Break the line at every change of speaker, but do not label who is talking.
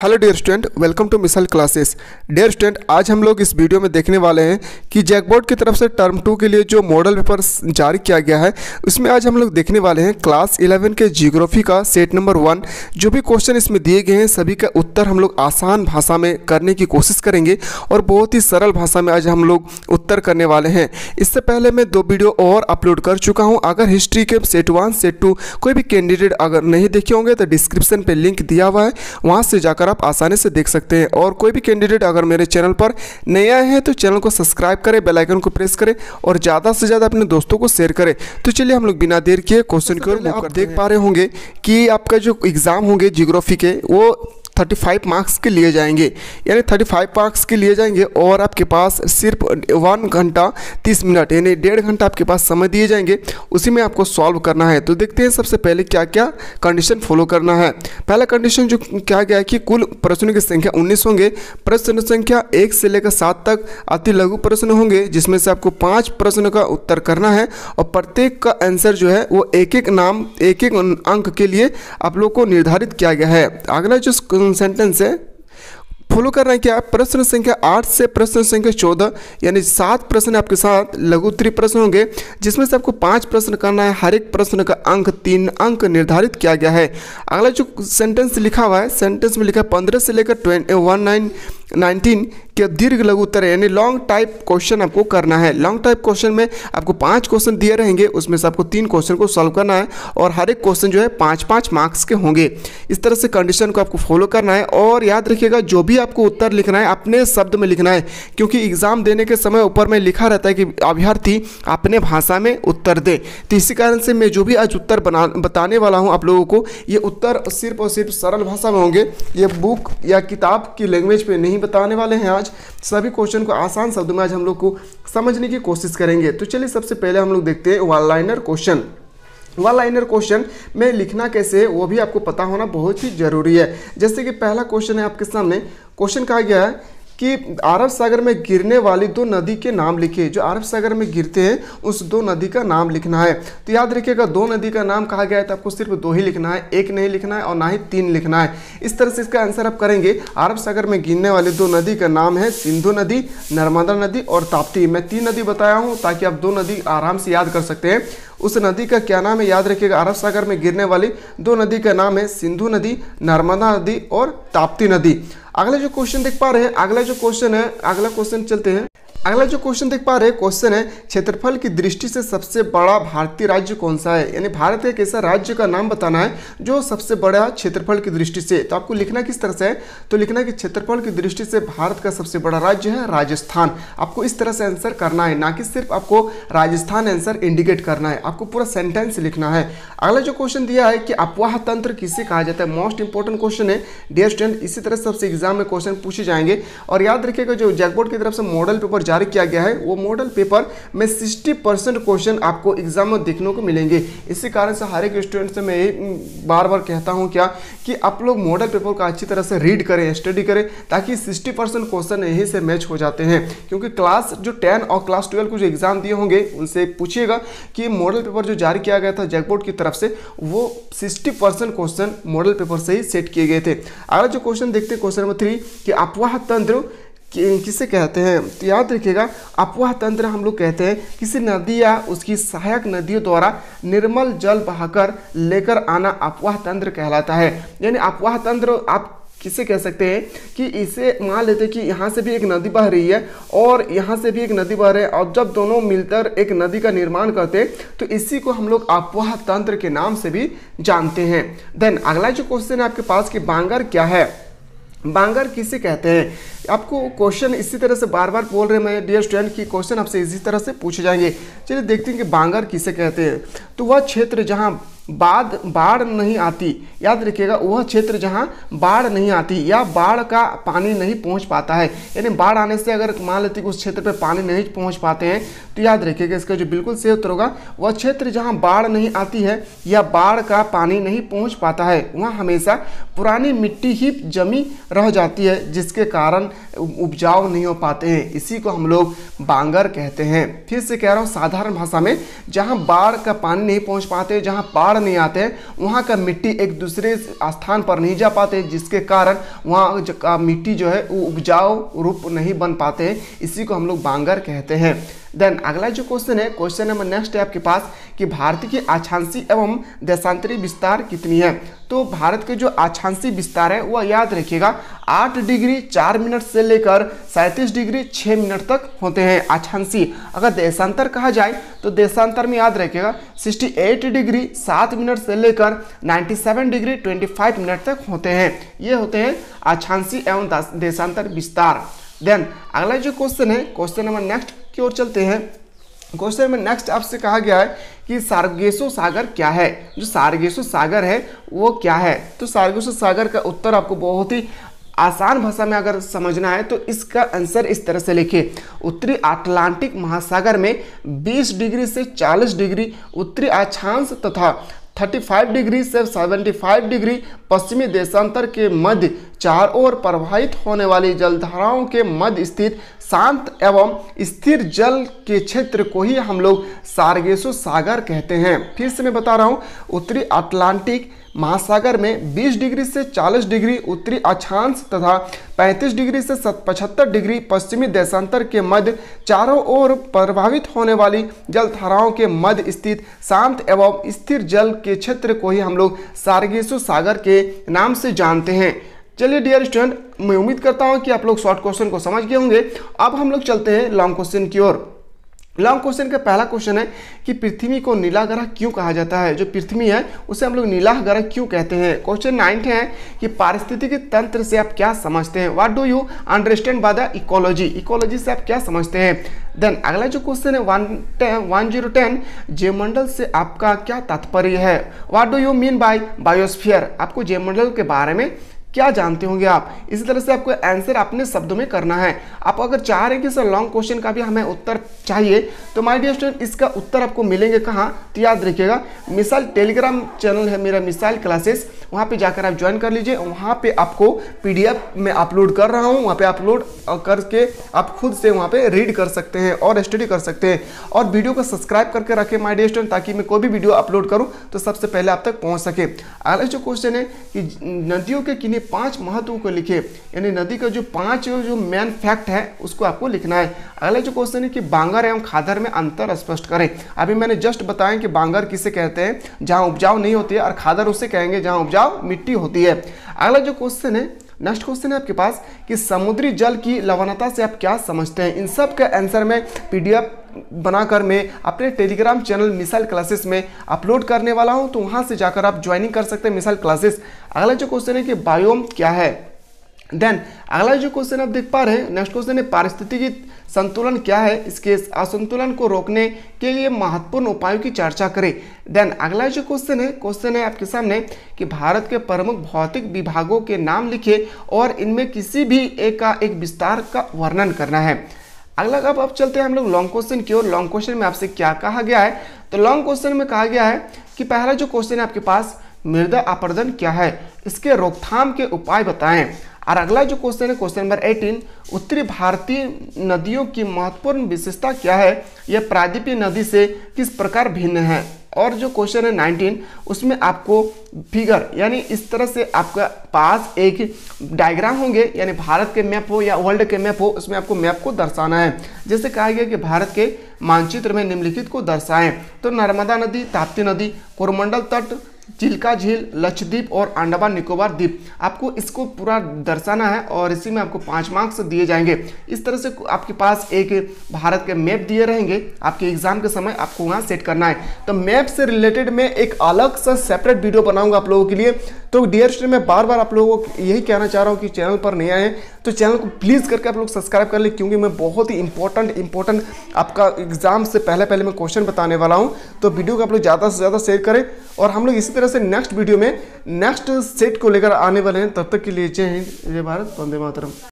Hello dear student, welcome to missile classes. Dear student, आज हम लोग इस वीडियो में देखने वाले हैं कि जैक बोर्ड की तरफ से टर्म 2 के लिए जो मॉडल पेपर जारी किया गया है उसमें आज हम लोग देखने वाले हैं क्लास 11 के जियोग्राफी का सेट नंबर 1। जो भी क्वेश्चन इसमें दिए गए हैं सभी का उत्तर हम लोग आसान भाषा में करने की कोशिश करेंगे और बहुत ही सरल भाषा में आज हम लोग उत्तर करने वाले हैं। इससे पहले मैं 2 वीडियो और अपलोड कर चुका हूँ। अगर हिस्ट्री के सेट 1 सेट 2 कोई भी कैंडिडेट अगर नहीं देखे होंगे तो डिस्क्रिप्शन पर लिंक दिया हुआ है, वहाँ से जाकर आप आसानी से देख सकते हैं। और कोई भी कैंडिडेट अगर मेरे चैनल पर नए आए हैं तो चैनल को सब्सक्राइब करें, बेल आइकन को प्रेस करें और ज़्यादा से ज़्यादा अपने दोस्तों को शेयर करें। तो चलिए हम लोग बिना देर किए क्वेश्चन की ओर आप देख पा रहे होंगे कि आपका जो एग्ज़ाम होंगे जियोग्राफी के वो 35 मार्क्स के लिए जाएंगे, यानी 35 मार्क्स के लिए जाएंगे और आपके पास सिर्फ 1 घंटा 30 मिनट यानी 1.5 घंटा आपके पास समय दिए जाएंगे, उसी में आपको सॉल्व करना है। तो देखते हैं सबसे पहले क्या क्या कंडीशन फॉलो करना है। पहला कंडीशन जो क्या गया है कि कुल प्रश्नों की संख्या 19 होंगे। प्रश्न संख्या 1 से लेकर 7 तक अति लघु प्रश्न होंगे, जिसमें से आपको 5 प्रश्न का उत्तर करना है और प्रत्येक का आंसर जो है वो एक एक अंक के लिए आप लोग को निर्धारित किया गया है। अगला जो सेंटेंस है फॉलो कर रहे हैं क्या, प्रश्न संख्या 8 से प्रश्न संख्या 14 यानी 7 प्रश्न आपके साथ लघु उत्तरीय प्रश्न होंगे, जिसमें से आपको 5 प्रश्न करना है। हर एक प्रश्न का अंक 3 अंक निर्धारित किया गया है। अगला जो सेंटेंस लिखा हुआ है, सेंटेंस में लिखा है 15 से लेकर 19 के दीर्घ लघु उत्तर यानी लॉन्ग टाइप क्वेश्चन आपको करना है। लॉन्ग टाइप क्वेश्चन में आपको 5 क्वेश्चन दिए रहेंगे, उसमें से आपको 3 क्वेश्चन को सॉल्व करना है और हर एक क्वेश्चन जो है 5-5 मार्क्स के होंगे। इस तरह से कंडीशन को आपको फॉलो करना है और याद रखिएगा जो भी आपको उत्तर लिखना है अपने शब्द में लिखना है, क्योंकि एग्जाम देने के समय ऊपर में लिखा रहता है कि अभ्यर्थी अपने भाषा में उत्तर दे। तो इसी कारण से मैं जो भी आज उत्तर बताने वाला हूँ आप लोगों को, ये उत्तर सिर्फ और सिर्फ सरल भाषा में होंगे। ये बुक या किताब की लैंग्वेज पे नहीं बताने वाले हैं। आज सभी क्वेश्चन को आसान शब्दों में आज हम लोग को समझने की कोशिश करेंगे। तो चलिए सबसे पहले हम लोग देखते हैं one liner question. One liner question में लिखना कैसे है वो भी आपको पता होना बहुत ही जरूरी है। जैसे कि पहला क्वेश्चन है आपके सामने, क्वेश्चन कहा गया है कि अरब सागर में गिरने वाली 2 नदी के नाम लिखिए। जो अरब सागर में गिरते हैं उस 2 नदी का नाम लिखना है। तो याद रखिएगा 2 नदी का नाम कहा गया है तो आपको सिर्फ 2 ही लिखना है, 1 नहीं लिखना है और ना ही 3 लिखना है। इस तरह से इसका आंसर आप करेंगे। अरब सागर में गिरने वाली 2 नदी का नाम है सिंधु नदी, नर्मदा नदी और ताप्ती। मैं 3 नदी बताया हूँ ताकि आप 2 नदी आराम से याद कर सकते हैं। उस नदी का क्या नाम है याद रखिएगा। अरब सागर में गिरने वाली 2 नदी का नाम है सिंधु नदी, नर्मदा नदी और ताप्ती नदी। अगला जो क्वेश्चन देख पा रहे हैं, अगला क्वेश्चन चलते हैं। अगला जो क्वेश्चन देख पा रहे हैं, क्वेश्चन है क्षेत्रफल की दृष्टि से सबसे बड़ा भारतीय राज्य कौन सा है। यानी भारत के एक ऐसा राज्य का नाम बताना है जो सबसे बड़ा क्षेत्रफल की दृष्टि से। तो आपको लिखना किस तरह से है, तो लिखना है कि क्षेत्रफल की दृष्टि से भारत का सबसे बड़ा राज्य है राजस्थान। आपको इस तरह से आंसर करना है, ना कि सिर्फ आपको राजस्थान आंसर इंडिकेट करना है, आपको पूरा सेंटेंस लिखना है। अगला जो क्वेश्चन दिया है कि अपवाह तंत्र किसे कहा जाता है, मोस्ट इंपॉर्टेंट क्वेश्चन है डियर स्टूडेंट। इसी तरह सबसे एग्जाम में क्वेश्चन पूछे जाएंगे। और याद रखिएगा जो जैक बोर्ड की तरफ से मॉडल पेपर जारी किया गया है वो मॉडल पेपर में 60% क्वेश्चन आपको एग्जाम में देखने को मिलेंगे। इसी कारण से हर एक स्टूडेंट से मैं बार बार कहता हूं क्या कि आप लोग मॉडल पेपर का अच्छी तरह से रीड करें, स्टडी करें, ताकि 60% क्वेश्चन यहीं से मैच हो जाते हैं। क्योंकि क्लास जो 10 और क्लास 12 को जो एग्जाम दिए होंगे उनसे पूछिएगा कि मॉडल पेपर जो जारी किया गया था जैक बोर्ड की तरफ से वो 60% क्वेश्चन मॉडल पेपर से ही सेट किए गए थे। अगला जो क्वेश्चन देखते हैं क्वेश्चन नंबर 3 कि अपवाह तंत्र किसे कहते हैं। तो याद रखिएगा अपवाह तंत्र हम लोग कहते हैं किसी नदी या उसकी सहायक नदियों द्वारा निर्मल जल बहाकर लेकर आना अपवाह तंत्र कहलाता है। यानी अपवाह तंत्र आप किसे कह सकते हैं कि इसे मान लेते हैं कि यहाँ से भी एक नदी बह रही है और यहाँ से भी एक नदी बह रही है और जब दोनों मिलकर एक नदी का निर्माण करते हैं तो इसी को हम लोग अपवाह तंत्र के नाम से भी जानते हैं। देन अगला जो क्वेश्चन है आपके पास कि बांगर क्या है, बांगर किसे कहते हैं। आपको क्वेश्चन इसी तरह से बार बार बोल रहे हैं मैं डियर स्टूडेंट कि क्वेश्चन आपसे इसी तरह से पूछे जाएंगे। चलिए देखते हैं कि बांगर किसे कहते हैं। तो वह क्षेत्र जहां बाढ़ नहीं आती, याद रखिएगा वह क्षेत्र जहां बाढ़ नहीं आती या बाढ़ का पानी नहीं पहुंच पाता है। यानी बाढ़ आने से अगर मान लेते कि उस क्षेत्र पे पानी नहीं पहुंच पाते हैं तो याद रखिएगा इसका जो बिल्कुल सही उत्तर होगा वह क्षेत्र जहां बाढ़ नहीं आती है या बाढ़ का पानी नहीं पहुंच पाता है वहाँ हमेशा पुरानी मिट्टी ही जमी रह जाती है, जिसके कारण उपजाऊ नहीं हो पाते हैं। इसी को हम लोग बांगर कहते हैं। फिर से कह रहा हूँ साधारण भाषा में, जहाँ बाढ़ का पानी नहीं पहुँच पाते, जहाँ बाढ़ बाढ़ नहीं आते हैं, वहाँ का मिट्टी एक दूसरे स्थान पर नहीं जा पाते, जिसके कारण वहाँ का मिट्टी जो है वो उपजाऊ रूप नहीं बन पाते हैं। इसी को हम लोग बांगर कहते हैं। देन अगला जो क्वेश्चन है, क्वेश्चन नंबर नेक्स्ट है आपके पास कि भारत की अक्षांशी एवं देशांतरी विस्तार कितनी है। तो भारत के जो अक्षांशी विस्तार है वह याद रखिएगा 8 डिग्री 4 मिनट से लेकर 37 डिग्री 6 मिनट तक होते हैं अक्षांशी। अगर देशांतर कहा जाए तो देशांतर में याद रखिएगा 68 डिग्री 7 मिनट से लेकर 97 डिग्री 25 मिनट तक होते हैं। ये होते हैं अक्षांशी एवं देशांतर विस्तार। देन अगला जो क्वेश्चन है, क्वेश्चन नंबर नेक्स्ट की ओर चलते हैं। क्वेश्चन में नेक्स्ट आपसे कहा गया है कि सार्गेसो सागर क्या है। जो सार्गेसो सागर है वो क्या है। तो सार्गेसो सागर का उत्तर आपको बहुत ही आसान भाषा में अगर समझना है तो इसका आंसर इस तरह से लिखिए। उत्तरी अटलांटिक महासागर में 20 डिग्री से 40 डिग्री उत्तरी अक्षांश तथा 35 डिग्री से 75 डिग्री पश्चिमी देशांतर के मध्य चार ओर प्रवाहित होने वाली जलधाराओं के मध्य स्थित शांत एवं स्थिर जल के क्षेत्र को ही हम लोग सार्गेसो सागर कहते हैं। फिर से मैं बता रहा हूँ, उत्तरी अटलांटिक महासागर में 20 डिग्री से 40 डिग्री उत्तरी अक्षांश तथा 35 डिग्री से 75 डिग्री पश्चिमी देशांतर के मध्य चारों ओर प्रभावित होने वाली जलधाराओं के मध्य स्थित शांत एवं स्थिर जल के क्षेत्र को ही हम लोग सार्गेसो सागर के नाम से जानते हैं। चलिए डियर स्टूडेंट, मैं उम्मीद करता हूं कि आप लोग शॉर्ट क्वेश्चन को समझ गए होंगे। अब हम लोग चलते हैं लॉन्ग क्वेश्चन की ओर। लॉन्ग क्वेश्चन का पहला क्वेश्चन है कि पृथ्वी को नीला ग्रह क्यों कहा जाता है। जो पृथ्वी है उसे हम लोग नीला ग्रह क्यों कहते हैं। क्वेश्चन 9 है कि पारिस्थितिकी तंत्र से आप क्या समझते हैं। What do you understand by the ecology. Ecology से आप क्या समझते हैं। देन अगला जो क्वेश्चन है 1010 जैवमंडल से आपका क्या तात्पर्य है। What do you mean by biosphere. आपको जैवमंडल के बारे में क्या जानते होंगे आप। इसी तरह से आपको आंसर अपने शब्दों में करना है। आप अगर चाह रहे हैं कि सर लॉन्ग क्वेश्चन का भी हमें उत्तर चाहिए तो माय डियर स्टूडेंट इसका उत्तर आपको मिलेंगे कहाँ, तो याद रखिएगा मिसाइल टेलीग्राम चैनल है मेरा मिसाइल क्लासेस, वहाँ पे जाकर आप ज्वाइन कर लीजिए। वहाँ पे आपको PDF में अपलोड कर रहा हूँ, वहाँ पे अपलोड करके आप खुद से वहाँ पे रीड कर सकते हैं और स्टडी कर सकते हैं। और वीडियो को सब्सक्राइब करके रखें माय डियर स्टूडेंट, ताकि मैं कोई भी वीडियो अपलोड करूँ तो सबसे पहले आप तक पहुँच सके। अगला जो क्वेश्चन है कि नदियों के किन्हीं 5 महत्व को लिखे, यानी नदी का जो 5 जो मेन फैक्ट है उसको आपको लिखना है। अगला जो क्वेश्चन है कि बांगर एवं खादर में अंतर स्पष्ट करें। अभी मैंने जस्ट बताया कि बांगर किसे कहते हैं, जहां उपजाऊ नहीं होती है, और खादर उसे कहेंगे जहां उपजाऊ मिट्टी होती है। अगला जो क्वेश्चन है नेक्स्ट क्वेश्चन है आपके पास कि समुद्री जल की लवणता से आप क्या समझते हैं। इन सब का आंसर में PDF बनाकर मैं अपने टेलीग्राम चैनल मिसाइल क्लासेस में अपलोड करने वाला हूं, तो वहां से जाकर आप ज्वाइनिंग कर सकते हैं मिसाइल क्लासेस। अगला जो क्वेश्चन है कि बायोम क्या है। देन अगला जो क्वेश्चन आप देख पा रहे हैं नेक्स्ट क्वेश्चन है पारिस्थितिकी संतुलन क्या है, इसके असंतुलन को रोकने के लिए महत्वपूर्ण उपायों की चर्चा करें। देन अगला जो क्वेश्चन है आपके सामने कि भारत के प्रमुख भौतिक विभागों के नाम लिखे और इनमें किसी भी एक का एक विस्तार का वर्णन करना है। अगला अब चलते हैं हम लोग लॉन्ग क्वेश्चन की ओर। लॉन्ग क्वेश्चन में आपसे क्या कहा गया है, तो लॉन्ग क्वेश्चन में कहा गया है कि पहला जो क्वेश्चन है आपके पास मृदा अपरदन क्या है, इसके रोकथाम के उपाय बताएं। और अगला जो क्वेश्चन है क्वेश्चन नंबर 18 उत्तरी भारतीय नदियों की महत्वपूर्ण विशेषता क्या है, यह प्रायद्वीपीय नदी से किस प्रकार भिन्न है। और जो क्वेश्चन है 19 उसमें आपको फिगर यानी इस तरह से आपका पास एक डायग्राम होंगे, यानी भारत के मैप हो या वर्ल्ड के मैप हो, उसमें आपको मैप को दर्शाना है। जैसे कहा गया कि भारत के मानचित्र में निम्नलिखित को दर्शाएं, तो नर्मदा नदी, ताप्ती नदी, कोरोमंडल तट, चिल्का झील, लक्षद्वीप और अंडमान निकोबार द्वीप, आपको इसको पूरा दर्शाना है और इसी में आपको 5 मार्क्स दिए जाएंगे। इस तरह से आपके पास एक भारत के मैप दिए रहेंगे, आपके एग्जाम के समय आपको वहाँ सेट करना है। तो मैप से रिलेटेड मैं एक अलग सा सेपरेट वीडियो बनाऊंगा आप लोगों के लिए। तो डियर स्टूडेंट मैं बार बार आप लोगों को यही कहना चाह रहा हूँ कि चैनल पर नए आए तो चैनल को प्लीज़ करके आप लोग सब्सक्राइब कर ले, क्योंकि मैं बहुत ही इंपॉर्टेंट आपका एग्जाम से पहले मैं क्वेश्चन बताने वाला हूँ। तो वीडियो को आप लोग ज़्यादा से ज़्यादा शेयर करें और हम लोग इसी तरह से नेक्स्ट वीडियो में नेक्स्ट सेट को लेकर आने वाले हैं। तब तक के लिए जय हिंद, जय भारत, वंदे मातरम।